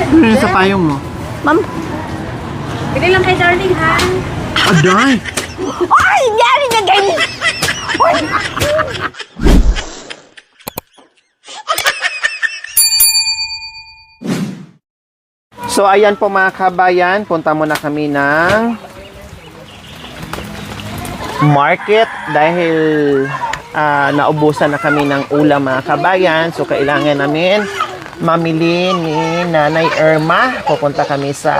Ano yun sa payong mo? Ma'am. Bigay lang kay darling, ha? Aday! Ay! Yari na ganyan! So ayan po mga kabayan, punta muna kami ng market dahil naubusan na kami ng ulam mga kabayan. So kailangan namin mamili ni Nanay Irma. Pupunta kami sa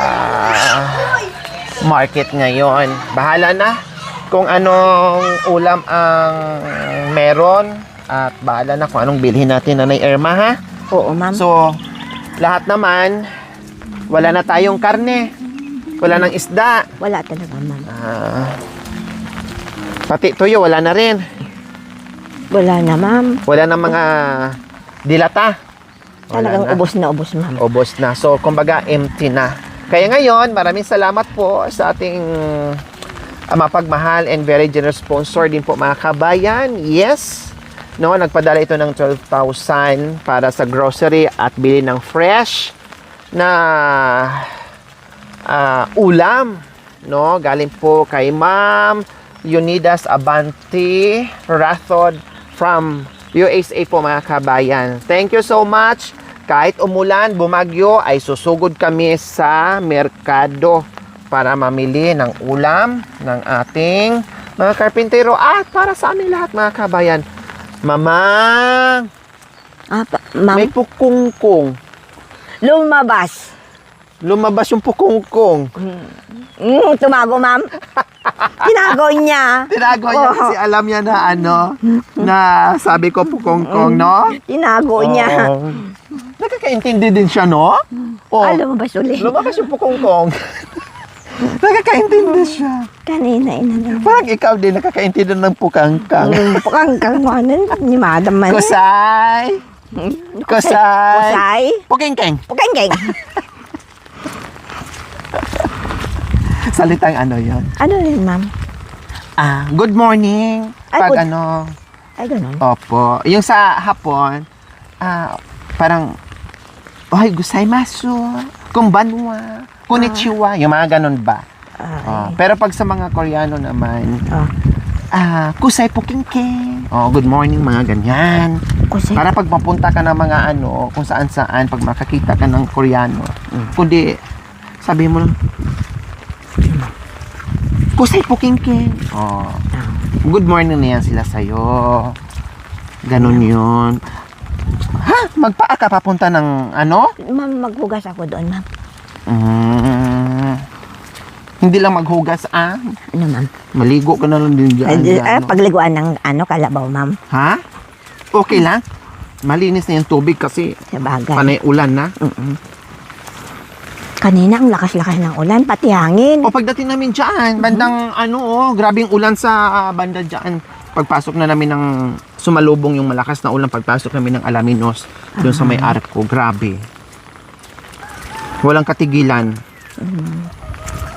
market ngayon. Bahala na kung anong ulam ang meron at bahala na kung anong bilhin natin Nanay Irma, ha? Oo, ma'am. So lahat naman wala na tayong karne. Wala nang isda. Wala talaga, ma'am. Pati tuyo, wala na rin. Wala na, ma'am. Wala na mga dilata. Talagang Wala na. ubos na ubos, ma'am. Ubos na. So, kumbaga, empty na. Kaya ngayon, maraming salamat po sa ating mapagmahal and very generous sponsor din po mga kabayan. Yes. No, nagpadala ito ng 12,000 para sa grocery at bili ng fresh na ulam, no, galing po kay Ma'am Unidas Abanti Rathod from USA po mga kabayan. Thank you so much. Kahit umulan, bumagyo, ay susugod kami sa merkado para mamili ng ulam ng ating mga karpintero at para sa amin lahat mga kabayan. Mama, Ma'am, may pukungkong. lumabas. Lumabas yung pukungkong. Tumago, ma'am. Tinago niya. Tinago niya kasi alam niya na na sabi ko pukongkong, no? Tinago niya. Oo. Nakakaintindi din siya, no? Oh, Lumabas ulit. lumabas yung pukongkong. Nakakaintindi siya. Kanina, ina. Parang ikaw din nakakaintindi ng pukangkang. Pukangkang ni madam man. Kusay! Kusay! Kusay. Pukingkeng! Pukengkeng. Salitang ano yon? Ano rin, ma'am? Good morning. Ay, Pag good- Ay, ganun. Opo. Yung sa hapon, parang, oy, gozaimasu, konbanwa, konnichiwa, yung mga ganun ba? Pero pag sa mga Koreano naman, kusay po kingking. Good morning, mga ganyan. Kusay. Para pag mapunta ka ng mga kung saan-saan, pag makakita ka ng Koreano, kundi, sabi mo lang, kusay po kingking. Good morning na yan sila sa'yo. Ganun yun. Ha? Magpaa ka papunta ng Ma'am, maghugas ako doon, ma'am. Hindi lang maghugas, Ano, ma'am? maligo ka na lang din dyan. Pagliguan ng kalabaw, ma'am. Ha? Okay lang? Malinis na yung tubig kasi Sa bagay. panay ulan na. Kanina, ang lakas-lakas ng ulan, pati hangin. O pagdating namin dyan, bandang grabing ulan sa banda dyan. Pagpasok na namin ng sumalubong yung malakas na ulan, pagpasok namin ng Alaminos, doon sa may arko, grabe. Walang katigilan.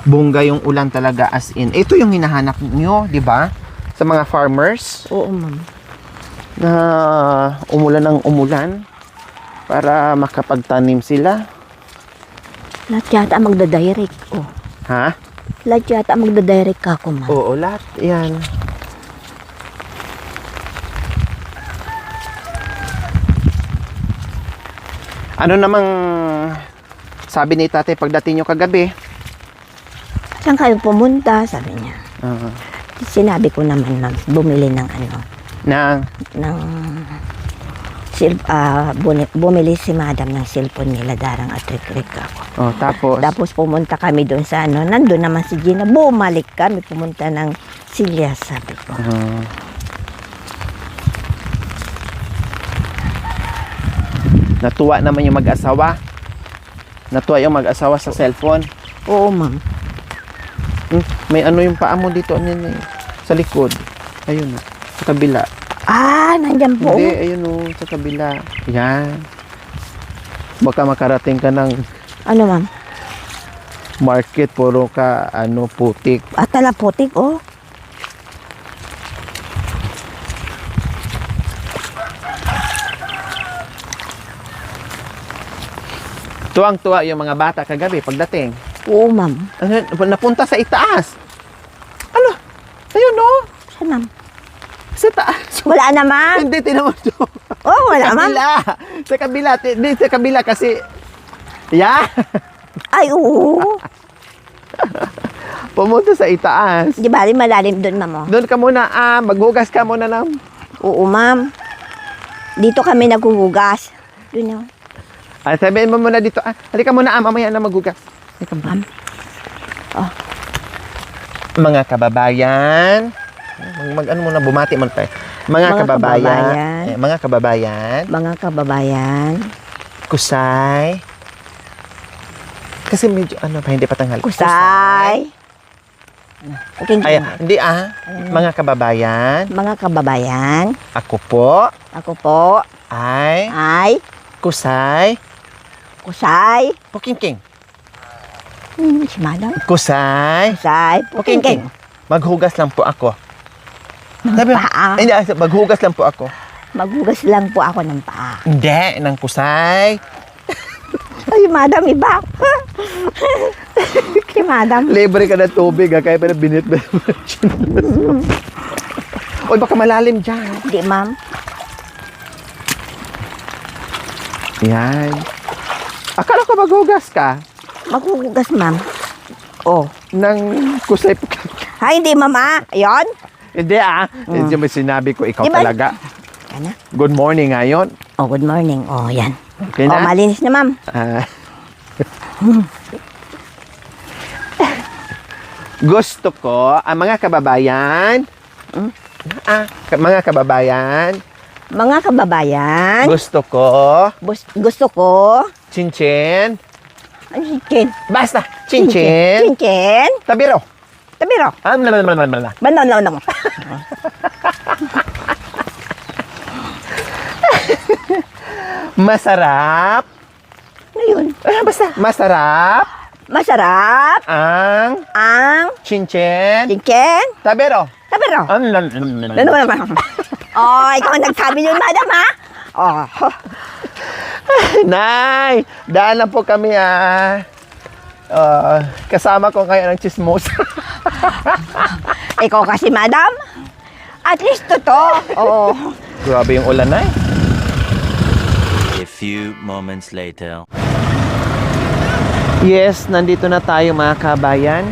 Bongga yung ulan talaga as in. Ito yung hinahanap nyo, di ba? Sa mga farmers Oo, ma'am. na umulan ng umulan para makapagtanim sila. Lahat yata magdadirect. Oh. Ha? Lahat yata magdadirect ka ako, ma'am. Oo, lahat yan. Ano namang sabi ni tatay pagdating nyo kagabi? Saan kayo pumunta? Sabi niya. Sinabi ko naman, ma'am, bumili ng bumili si madam ng cellphone nila, darang at rik ako. Tapos? Tapos pumunta kami doon sa nandun naman si Gina. Bumalik kami, pumunta ng Silya, sabi ko. Natuwa naman yung mag-asawa. Natuwa yung mag-asawa sa cellphone. Oo, ma'am. May yung paa mo dito sa likod. Ayun, sa kabila. Nandyan po. Hindi, ayun sa kabila. Yan. Baka makarating ka ng Ano, ma'am? market, puro ka, putik. Talaputik, oh. Tuwang-tuwa yung mga bata kagabi pagdating. Oo, ma'am. Napunta sa itaas. Ano? Ayun, no? Saan, ma'am? Sa taas. Wala naman. Hindi, tinawag to. Oh, wala, Sa ma'am. kabila. Sa kabila. Hindi, sa kabila kasi... Yeah. Ay, oo. Pumunta sa itaas. Di ba, malalim doon, ma'am. Oh. Doon ka muna, maghugas ka muna ng... Oo, ma'am. Dito kami naghuhugas. Doon, oh. Sabihin mo muna dito. Halika muna, mamaya na maghugas. Halika muna. Ma'am. Oh. Mga kababayan. Ano muna, bumati mo tayo. Mga kababayan. Mga kababayan. Mga kababayan. Kusay. Kasi medyo, hindi pa tanghal. Kusay. Okay, Ay, hindi Mga kababayan. Mga kababayan. Ako po Ako po ay ay Kusay. Kusay. Pukingking. Si Madam. Kusay. Kusay. Pukingking. Maghugas lang po ako. Sabi, Paa. hindi, maghugas lang po ako. Maghugas lang po ako ng paa. Hindi, ng kusay. Ay, Madam, iba. Si Madam. Libre ka ng tubig, kaya pero binit ba? Oy, baka malalim dyan. Hindi, ma'am. Yan. Akala ko maghugas ka. Maghugas, ma'am. Oh. Ng kusay. Ay, hindi, ma'am, Ayun. Hindi Hindi mo sinabi ko, ikaw Di ba- talaga. Yan na. Good morning ngayon. Oh, good morning. Oh, yan. Okay Oh, na? malinis na, ma'am. Gusto ko, mga kababayan, mga kababayan, Mga kababayan. gusto ko, Gusto ko. chinchin, Ano si Chen? basta, chinchin, Chen? tabiro. Tabiro. Blablabla. Banon. Masarap, Ano yun? basta, masarap, Masarap ang ang chinchin, chicken. tabiro. Tabiro. Ano naman? Oh, ikaw ang nagsabi yun, Madam, ha? Oh. Nay, daan lang po kami kasama ko ngayon ng chismos. Ikaw kasi, Madam. At least to. Oh. Grabe yung ulan, Nay. A few moments later. Yes, nandito na tayo mga kabayan.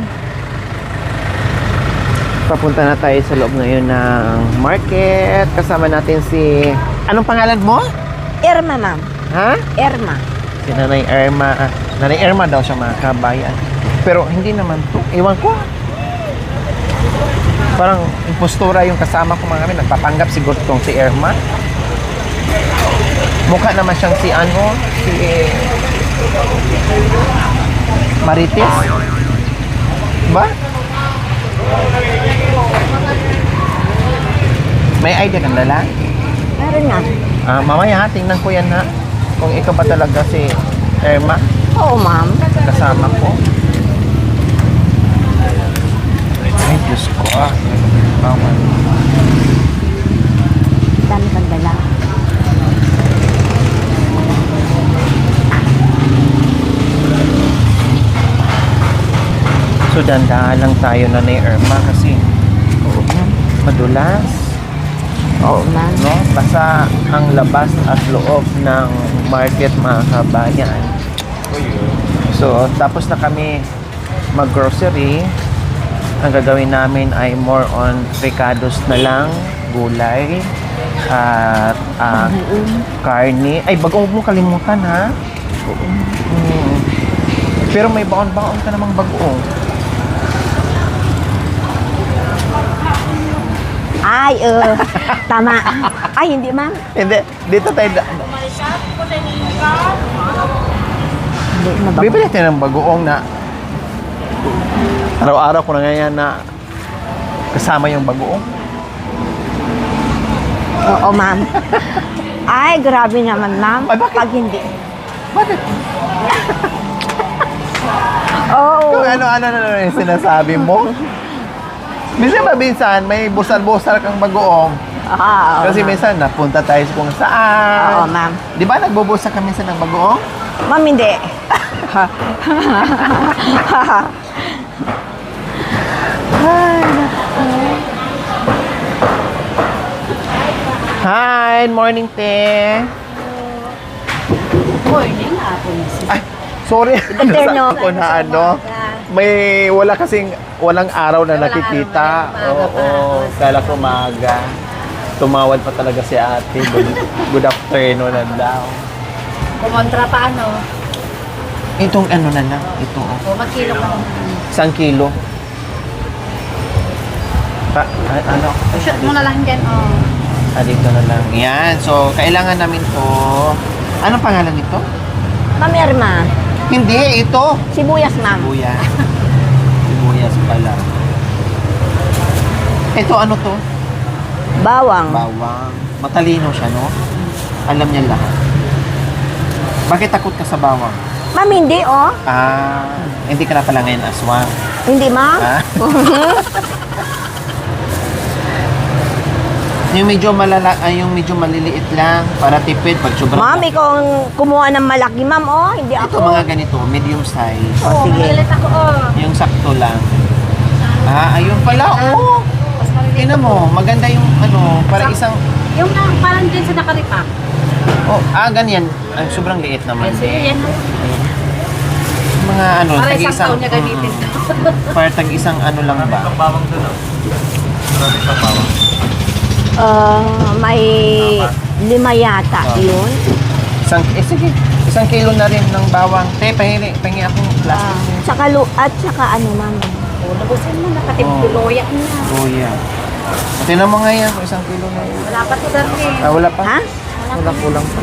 Papunta na tayo sa loob ngayon ng market. Kasama natin si... Anong pangalan mo? Irma, ma'am. Ha? Irma. Si Nanay Irma. Nanay Irma daw siya mga kabayan. Pero hindi naman to. Iwan ko. Parang impostura yung kasama ko mga kami. Nagpapanggap siguro tong si Irma. Mukha naman siyang si Marites. Ba? May idea kang lalaki? Meron nga. Mamaya tingnan ko yan ha. Kung ikaw ba talaga si Irma, Oo, ma'am. kasama ko. Ay, Diyos ko Bawal. Dami kang dala. So, dandahan lang tayo na ni Irma kasi Oo, ma'am. madulas. Oo, ma'am. No? Basta ang labas at loob ng market mga kabayan. So, tapos na kami mag-grocery. Ang gagawin namin ay more on ricados na lang, gulay, at karne. Ay, bago mo kalimutan ha. Pero may baon-baon ka namang bagoong. Ay, tama. Ay, hindi, ma'am. Hindi, dito tayo. Hindi, mabago. Bibili tayo ng bagoong na araw-araw ko na ngayon na kasama yung bagoong. Oo, ma'am. Ay, grabe naman, ma'am. Ay, bakit? Pag hindi. Bakit? Oo. Kung ano-ano na yung sinasabi mo. Minsan ba minsan may busal-busal kang bagoong? Oo, Kasi ma'am. minsan napunta tayo kung Oo, saan. ma'am. Di ba nagbubusa kami minsan ng bagoong? Ma'am, hindi. Hi, morning, te. Morning, hapon. Ay, sorry. Afternoon. Ako na ano. May walang araw na nakikita. Oo, kala ko maaga. Tumawad pa talaga si ate. Good afternoon na daw. Kumontra pa ano? Itong ano na lang. Ito. O magkilo ka lang. 1 kilo. Ano? Shoot mo na lang dyan, Dito na lang. Yan. So, kailangan namin to. Anong pangalan nito? Ma'am Irma, Hindi, ito. sibuyas, ma'am. Sibuyas. Sibuyas pala. Ito, ano to? Bawang. Bawang. Matalino siya, no? Alam niya lahat. Bakit takot ka sa bawang? Ma'am, hindi, oh. Hindi ka na pala ngayon aswang. Hindi, ma'am. Ah? Yung medyo yung medyo maliliit lang para tipid pag sobrang Ma'am, laki. ikaw ang kumuha ng malaki, ma'am, oh. Hindi Ito ako. mga ganito, medium size. Oh, sige. Malilit ako, Yung sakto lang. Ayun pala, oh. Mas malilit. Tingnan mo, maganda yung ano, para isang Yung parang dyan sa nakaripak. ganyan. Sobrang liit naman. Sige, yan. Mga ano, Para isang tag-isang taon niya gamitin. para tag-isang ano lang ba? Bawang doon, ah. Marami pang bawang. May 5 yata yun. Sige, 1 kilo na rin ng bawang. Pahingi akong plastic. Tsaka ano, ma'am. O, nabusin mo, nakatimpuluyak na. Oh, yeah. Tingnan mo nga yan kung 1 kilo na yun. Wala pa to dati. Wala pa? Ha? Wala, kulang pa.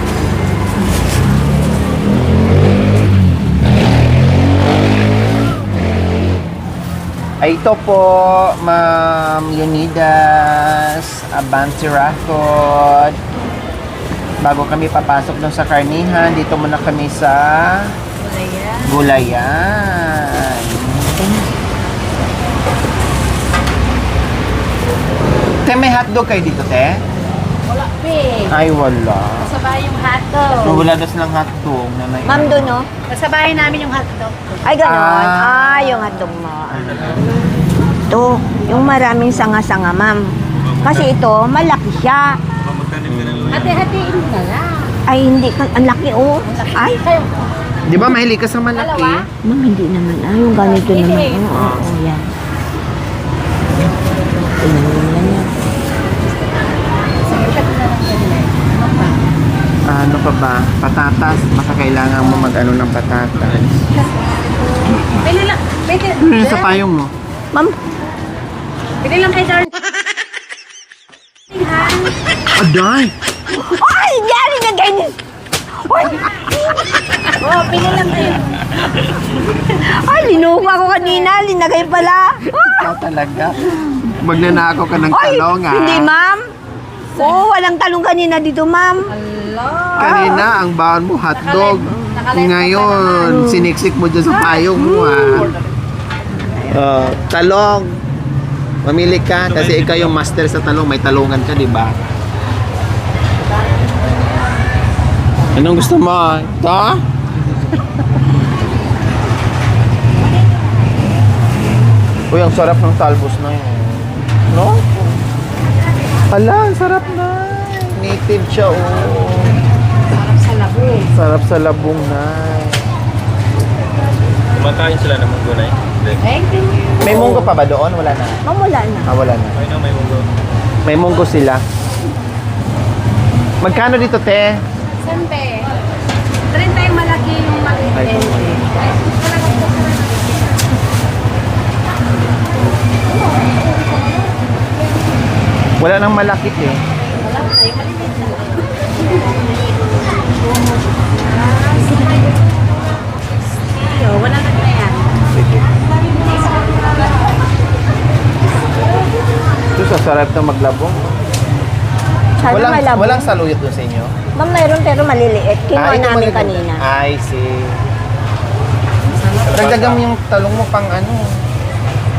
Ay, ito po, Ma'am Leonidas Abante Rathod. Bago kami papasok doon sa karnihan, dito muna kami sa Wala yan. Gulayan. Te, may hotdog kayo dito, te? Wala, pe. Ay, wala. Sa bahay yung hotdog. Wala das lang hotdog. Nanay. Ma'am, doon, oh. Sa bahay namin yung hotdog. Ay, ganon. Ah. Yung hotdog mo. Ito, yung maraming sanga-sanga, ma'am. Kasi ito, malaki siya. Hati-hatiin mo na lang. Ay, hindi. Ang laki, oh. Ay, Di ba mahilig ka sa malaki? Dalawa? ma'am, hindi naman. Yung ganito Hindi. naman. Oo, yan. Tingnan mo naman yan. Sige, cut na lang ganyan. Ano pa? Ano pa ba? Patatas. Baka kailangan mo mag-ano ng patatas. Pili lang. Ano yun sa payong mo? Ma'am, Pili lang kay Darling. Ha? Aday! ay, yari na ganyan. Ay, Oh, pili lang kayo. ay, linuha ko kanina. Linagay pala. Ikaw talaga. Magnanakaw ka ng Ay, talong, ha? hindi, ma'am. Oo, walang talong kanina dito, ma'am. Kanina, ang baon mo, hotdog. Nakalive Ngayon, siniksik mo dyan sa payong mo, ha? Talong. Mamili ka kasi ikaw yung master sa talong. May talungan ka, di ba? Anong gusto mo? Ito? Uy, ang sarap ng talbos na yun. No? Ala, ang sarap na. Native siya, oh. Sarap sa labo. Sarap sa labong na. Kumakain sila ng munggo na eh. Thank you. May munggo pa ba doon? Wala na. Ma'am, wala na. Wala na. Ay na, may munggo. May munggo sila. Magkano dito, te? Sante. 30 yung malaki yung maliit. Ay, yung maliit. Ay, talaga po. Wala nang malaki, eh. Wala pa, yung maliit na lang. Yo, wala na yan. Sige. Ito sa sarap na maglabong. Sana may labo. Walang saluyot doon sa inyo? Ma'am, mayroon pero maliliit. Kinuha ito namin maganda. kanina. I see. Dagdagan mo yung talong mo pang ano,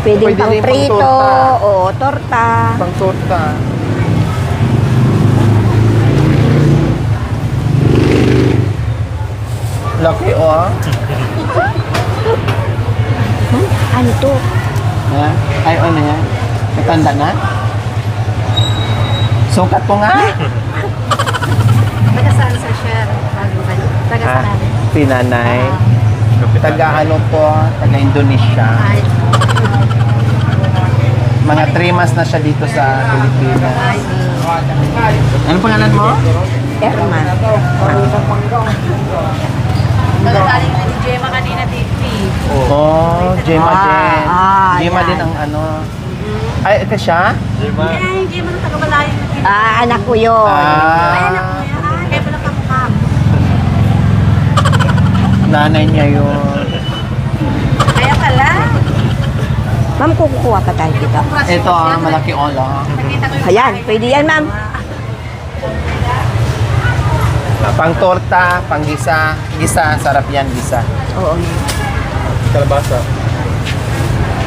Pwedeng pwede pang rin pang prito torta. o torta. pang torta. Laki, oh. Ano to? Ha? Ay, ano yan? Matanda na? Sukat ko nga. Taga saan sa siya? Taga Ha? saan? Si nanay. Taga ano po? Taga Indonesia. Ay, Mga 3 months na siya dito sa Pilipinas. Ano pangalan mo? Erma. nagagaling na ni Gemma kanina, TV. Oh, Gemma din. Gemma yan. din ang ano. Ay, ito siya? Lima. Ay, Gemma ng taga-malayo na TV. Anak ko yun. Ay, anak mo yan. Ay, kaya pala kamukha. Nanay niya yun. Kaya pala. Ma'am, kukuha pa tayo dito. Ito, malaki ulo. Nakita ko yung Ayan, bahay. pwede yan, ma'am. Pang torta, pang gisa. Gisa, sarap yan, gisa. Oo. Kalabasa.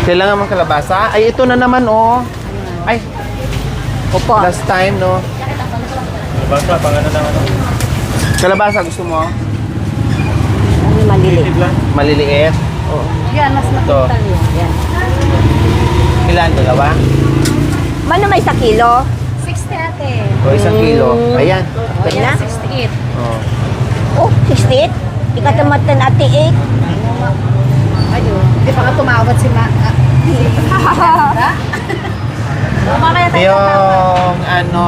Kailangan mang kalabasa. Ay, ito na naman, oh. Ay, Opo. last time, no? Kalabasa, pang ano ng ano. Kalabasa, gusto mo? Ano maliliit? Maliliit. Yan, mas nakita niyo. Yan. Ilan? Dalawa? Mano may 1 kilo? 60 ate. O 1 kilo. Ayan. Okay Ayan, na? 68. Oh. Oh, 68? Ikatamatan ate 8. Ayun. Hindi pa nga tumawad si Ma... si Sandra. Mamaya tayo Yung, ano,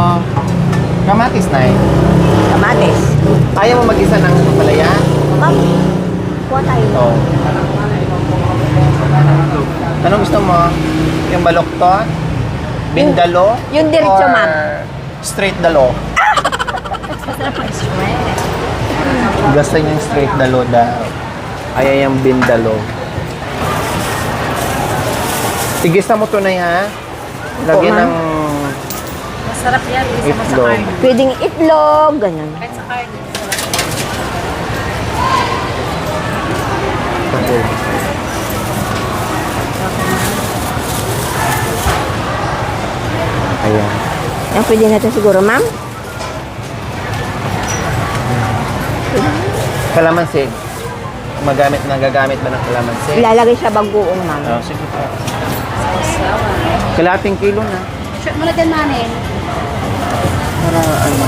kamatis na eh. Kamates. Ayaw mo mag-isa ng palaya? Ma'am, kuha tayo. Oo. Anong gusto mo? Yung baloktot? Bindalo? Yung diretso, Or ma'am. straight dalo? Masarap ang sweat. Gusto niya yung straight dalo daw. Ayaw yung bindalo. Tigisa mo to na ha? Lagyan ma'am. ng Masarap yan. Isa mo sa Itlog. carne. Pwedeng itlog, ganun. Kahit sa carne. Ayan. Yan, pwede na ito siguro, ma'am. Kalamansi. Nagagamit ba ng kalamansi? Ilalagay sa bagoong, ma'am. Oh, sige pa. Kalating kilo na. Shoot mo na din, manin. Para ano.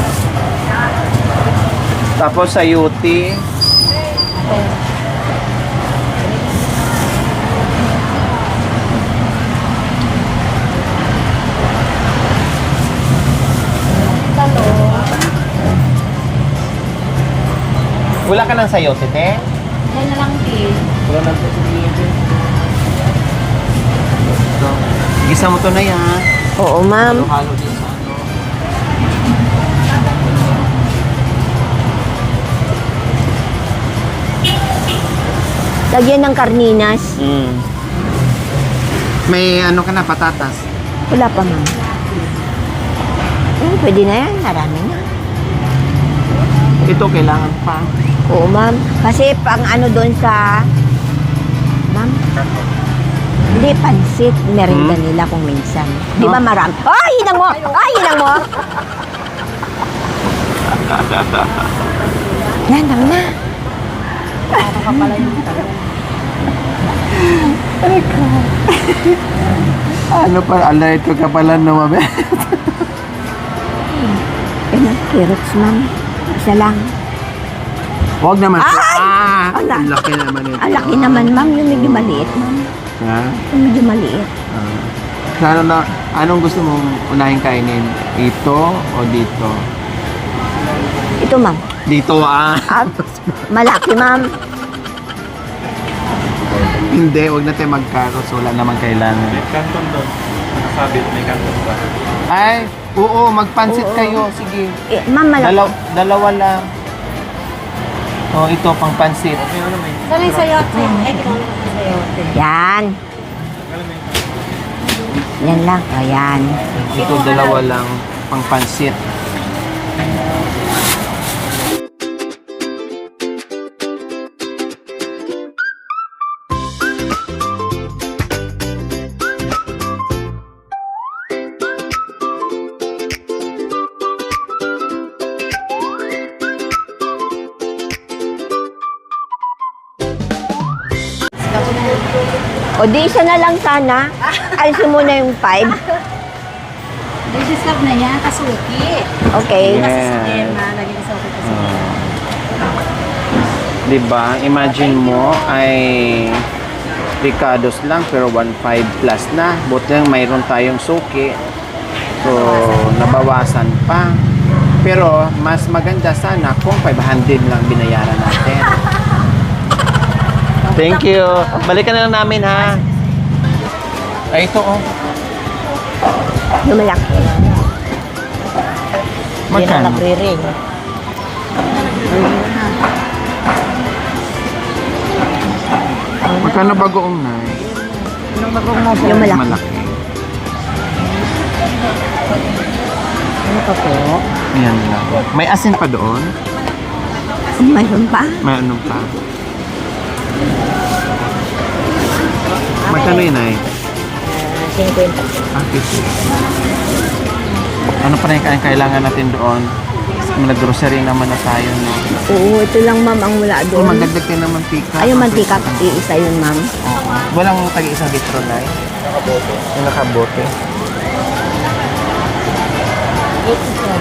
Tapos sayuti. Wala ka ng sayote, te? Yan na lang din. Wala ng sayote. Ito. Gisa mo to na yan. Oo, ma'am. Halo din sa ano. Lagyan ng karninas. May ano ka na, patatas. Wala pa, ma'am. Pwede na yan. Marami na. Ito kailangan pa. Oo, ma'am. Kasi pang ano doon sa... Ma'am? Hindi, pansit. Merinda nila kung minsan. Di ba marami? Ay, hinang mo! Ay, hinang mo! Yan, tama na. Ano pa, ito ka pala naman. Yan, carrots, ma'am. Isa lang. Huwag naman. Ay! Ang Ala. laki naman ito. Ang laki naman, ma'am. Yung medyo maliit, ma'am. Ha? Yung medyo maliit. Sana na, anong gusto mong unahin kainin? Ito o dito? Ito, ma'am. Dito ah. Ah, malaki, ma'am. Hindi, huwag na tayo magkaros. Wala naman kailangan. May kanton doon. Nakasabit, may kanton ba? Ay, oo, magpansit Oo. kayo. Sige. Eh, ma'am, malaki. Dalawa lang. Oh, ito pang pansit. Okay, ano may? Saan yung sayote? Ay, kinuha ko yung sayote. Yan. Yan lang. O, yan. Ito dalawa lang pang pansit. O di isa na lang sana. Alisin mo na yung 5. Register na yan, kasuki. Okay. Yeah. Sa sistema, laging kasuki kasuki. Diba? Imagine mo ay Ricardo's lang pero 1.5 plus na. Buti lang mayroon tayong suki. So, nabawasan pa. Pero, mas maganda sana kung 500 lang binayaran natin. Thank you. Balikan na lang namin, ha? Ay, ito, oh. Yung malaki. Hindi na Magkano? nagre-ring. Magkano bagoong na? Yung malaki. Malaki. Ano pa po? Ayan lang. May asin pa doon? Mayroon pa? May ano pa? Magkano yun, ay? 50. Ah, 50. Ano pa rin yung kailangan natin doon? Nag-grocery naman na tayo, no? Oo, ito lang ma'am ang wala Kung doon. magdagdag tayo ng mantika. Ay, yung mantika, iisa yun ma'am. Oo. Walang tag-isang litro na eh. Yung nakabote.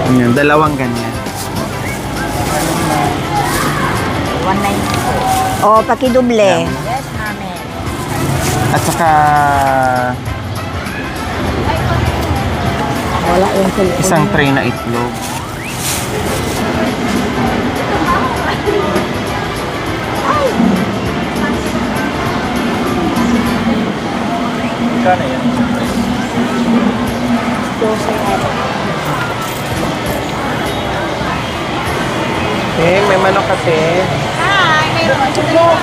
Ayan, dalawang ganyan. 190. O, pakidoble. Yes, mami. At saka Wala yung cellphone. isang tray na itlog. Magkano yan? Eh, may manok kasi. Hi, mayroon.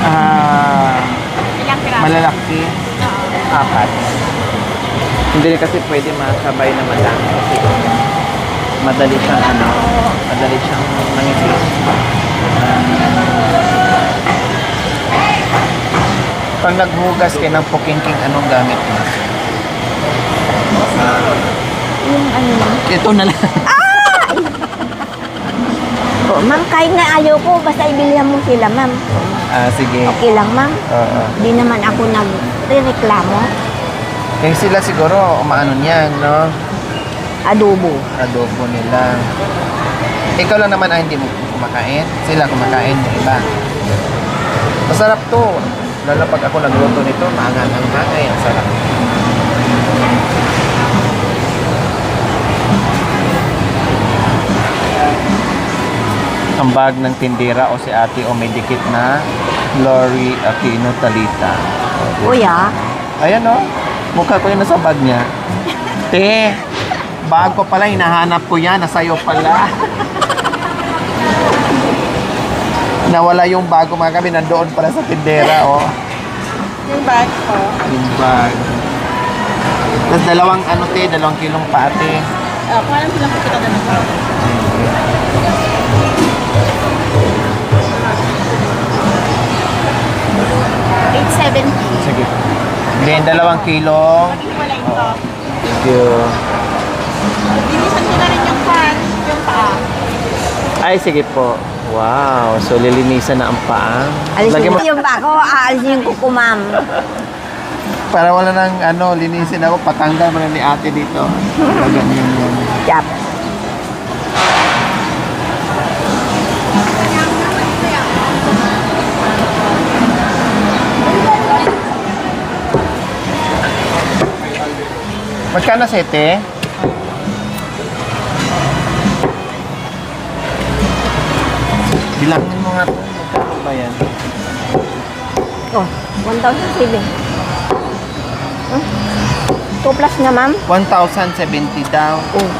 Ah, Ilang piraso? malalaki. 4. Hindi rin kasi pwede makasabay na madami kasi madali siyang madali siyang manipis. Pag naghugas kayo ng pukingking, anong gamit mo? Yung ano ma'am. Ito na lang. O, ma'am, kahit na ayaw ko, basta ibilihan mo sila ma'am. Ah, sige. Okay lang ma'am. Oo. Di naman ako nagre-reklamo. Kaya sila siguro, umaano niyan, no? Adobo. Adobo nila. Ikaw lang naman hindi mo kumakain. Sila kumakain, yung iba. Masarap to. Lalo pag ako nagluto nito, maangang ang hangay. Ang sarap. Ang bag ng tindera o si ate o may dikit na Lori Aquino Talita. Kuya, Ayan o. Mukha ko yun nasa bag niya. Te, bag ko pala, hinahanap ko yan. Nasa'yo pala. Nawala yung bago mga kami. Nandoon pala sa tindera, oh. Yung bag ko. Yung bag. Tapos dalawang kilong pate. Kung alam silang kita na ng $8.70. Sige. Then, 2 kilong. Maghiwalay ito. Thank you. Linisan ko na rin yung pan, yung paa. Ay, sige po. Wow. So, lilinisan na ang paa. alisin Lagyan mo yung bako, aalisin yung kuko ma'am. Para wala nang linisin ako, patanggal mo na ni ate dito. Ganyan yan. Yap. Magkano sete? Bilangin mo nga ito. Magkano ba yan? Oh, 1,007. 2 plus na ma'am. 1,070 daw. Oh.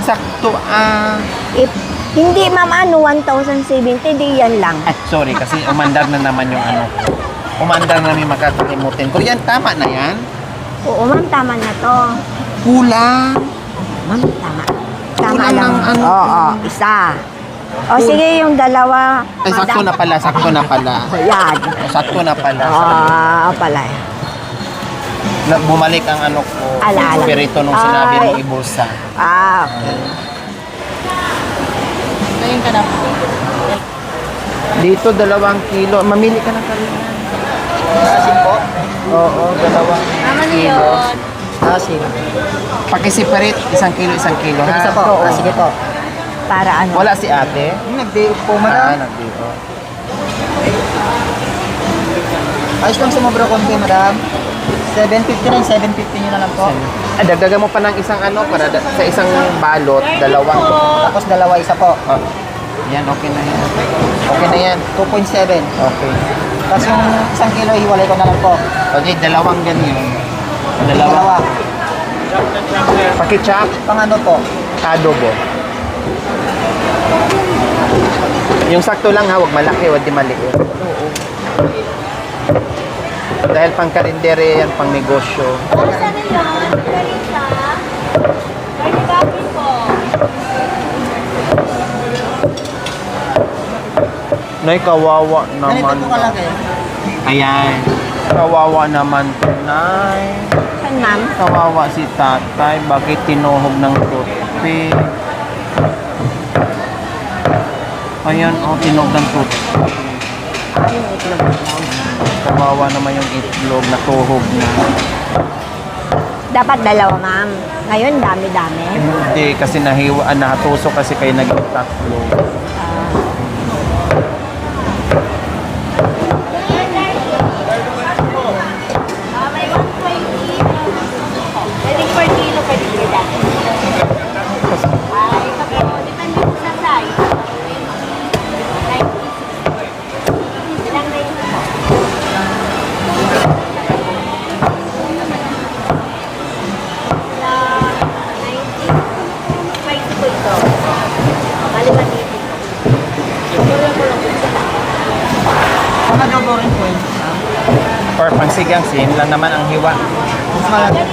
Sakto If, hindi ma'am, 1,070, di yan lang. Ay, sorry kasi umandar na naman yung ko. Umandar na namin makakalimutin ko. Yan, tama na yan? Oo ma'am, tama na to. Kulang. Ma'am, tama. Tama Kulang lang. ng Oo, isa. O sige, yung dalawa. Ay, sakto na pala, sakto na pala. Yan. Sakto na pala. Pala. Bumalik ang ko. Ala. Spirito nung sinabi Ay. mong ibulsa. Okay. Ngayon ka na po. Dito, 2 kilo. Mamili ka ng karina. Asin po. Oo, 2 Tama na kilo. yun. Asin. Paki-separate, 1 kilo, 1 kilo. Ha? Isa po. Oo. Sige po. Para ano? Wala si ate? Nag-day po, Ah, madam. nagdito. Ayos lang sumobra konti, madam. 750 na, 750 nyo na lang po. Ah, dagdagan mo pa ng isang ano, para sa isang balot, 2. Tapos dalawa, isa po. Oh, yan, okay na yan. Okay na yan. 2.7. Okay. Tapos yung 1 kilo, hiwalay ko na lang po. Okay, 2 ganyan. 2. Dalawa. Pakichap, Pang ano po? adobo. Yung sakto lang ha, huwag malaki, huwag di maliit. Dahil pang karindere yan, pang negosyo. Ano sa nila? Marisa? Maribaki po. Nay, kawawa Ganito naman. po kalaki. Ayan. Kawawa naman to, Nay. Saan, ma'am? Kawawa si tatay. Bakit tinuhog ng toothpick? Ayan, oh, tinuhog ng toothpick. Kawawa naman yung itlog, natuhog na. Dapat 2, ma'am. Ngayon, dami-dami. Hindi, kasi nahatusok kasi kayo naging 3. May 120. Pwedeng per kilo, pwedeng per dati. Ay, sabi ko, depende po sa size. 90. Ilang na yun po? Na 90. Spicy po ito. Bali 180. Tuloy ko lang po sila. Pang adobo rin po yun. Or pangsigang, same lang naman ang hiwa. Mas malaki.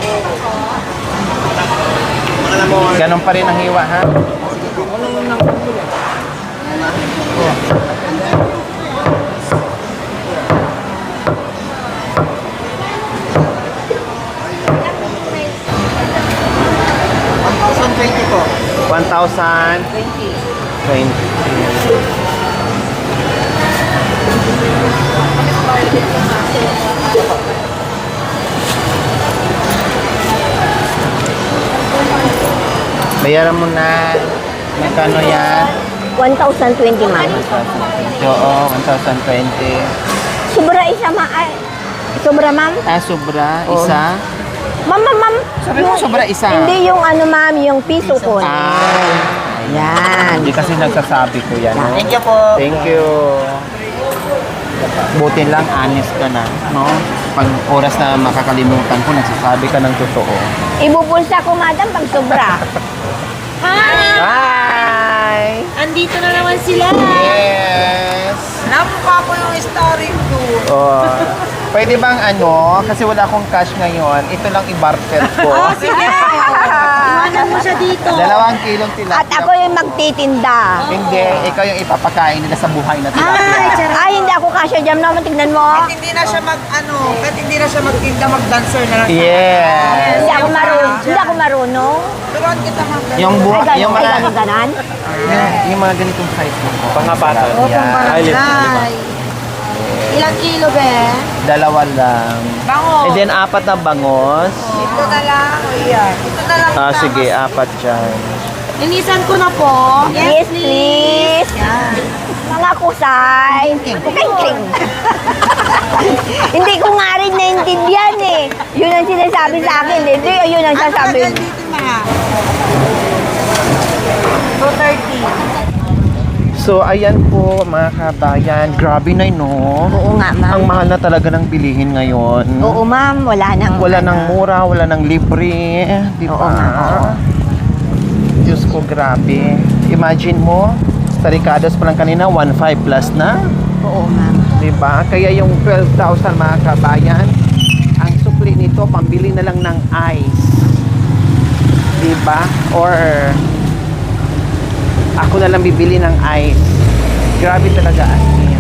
Ganon pa rin ang hiwa, ha? Ang 1,020 po. 1,020. Bayaran mo na. Magkano yan? 1,020, ma'am. Oo, 1,020. Sobra isa, Ay, sobra, ma'am? Ah, sobra. Isa. Ma'am, ma'am, ma'am. Sabi mo, sobra isa. Hindi yung ano, ma'am, yung piso po. Ah. Yan. Hindi kasi nagsasabi ko yan. No? Thank you po. Thank you. Buti lang, honest ka na. No? Pag oras na makakalimutan ko, nagsasabi ka ng totoo. Ibubulsa ko, madam, pag sobra. Hi! Hi! Andito na naman sila. Yes! Napukha ko yung story ko. Oh. Pwede bang ano, kasi wala akong cash ngayon, ito lang i-barter ko. Sige. Iwanan mo siya dito. 2 kilong tilapia. At ako yung magtitinda. Hindi, ikaw yung ipapakain nila sa buhay na tilapia. Ay, hindi ako kasya dyan naman. Tignan mo. Hindi na siya kahit hindi na siya magtinda, mag-dancer na lang. Yes! Hindi ako marunong. Hindi ako marunong. Turuan kita mag Yung Ay, buhay, ganun, yung ay, mga, ganun, ganan. yung mga ganitong size mo. Pangabata. Ay, ilang kilo, be? 2 lang. Bango. And then 4 na bangos. Ito na lang. O yan. Ito na lang. Ah, sige, 4 dyan. Linisan ko na po. Yes, please. Mga kusay. Kring-kring. Hindi ko nga rin naintindihan eh. Yun ang sinasabi sa akin. Hindi, yun ang sasabi. dito, ma? 230. So, ayan po mga kabayan. Grabe na no? Oo nga, Ang ma'am. mahal na talaga ng bilihin ngayon. Oo, ma'am. Wala nang... Wala nang mura, wala nang libre. Di Oo ba? nga, oo. Diyos ko, grabe. Imagine mo, sa Ricardo's pa lang kanina, 1.5 plus na. Oo, ma'am. Di ba? Kaya yung 12,000 mga kabayan, ang sukli nito, pambili na lang ng ice. Di ba? Or, ako na lang bibili ng ice. Grabe talaga as in.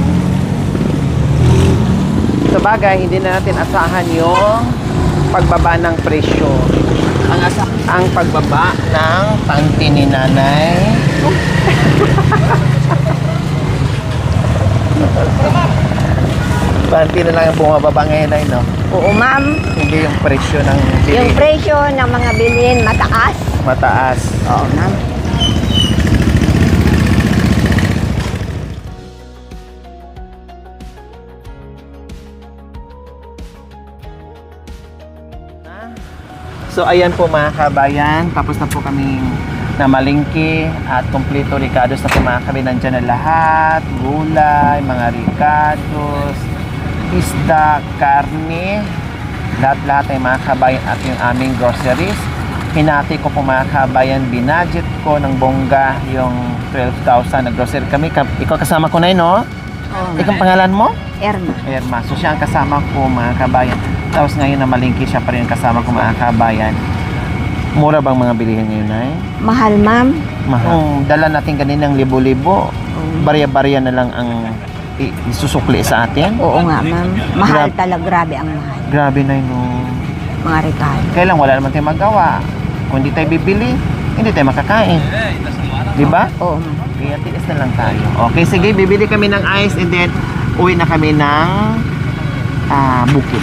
Sa bagay, hindi na natin asahan yung pagbaba ng presyo. Ang pagbaba ng panty ni nanay. konti na lang ang bumababa ngayon ay, no? Oo, ma'am. Hindi yung presyo ng Yung bilihin. presyo ng mga bilhin mataas. Mataas. Oo, ma'am. So ayan po mga kabayan, tapos na po kami namalingki at kompleto ricados na po mga kabayan. Nandyan na lahat, gulay, mga ricados, isda, karne, lahat-lahat ay mga kabayan at yung aming groceries. Hinati ko po mga kabayan, binudget ko ng bongga yung 12,000 na grocery kami. Ikaw kasama ko na yun, no? Oo, Ikaw ma'am. pangalan mo? Erma. Erma. So siya ang kasama ko mga kabayan. Tapos ngayon na malingki siya pa rin ang kasama ko mga kabayan. Mura bang mga bilihin ngayon ay? Mahal, ma'am. Mahal. Kung dala natin kaninang libo-libo, barya-barya na lang ang isusukli sa atin. Oo nga, ma'am. Mahal Grab- talaga. Grabe ang mahal. Grabe na yun. No. Mga rekado. Kailan wala naman tayong magawa. Kung hindi tayo bibili, hindi tayo makakain. Di ba? Oo, ma'am. Kaya tiis na lang tayo. Okay, sige, bibili kami ng ice and then uwi na kami ng bukid.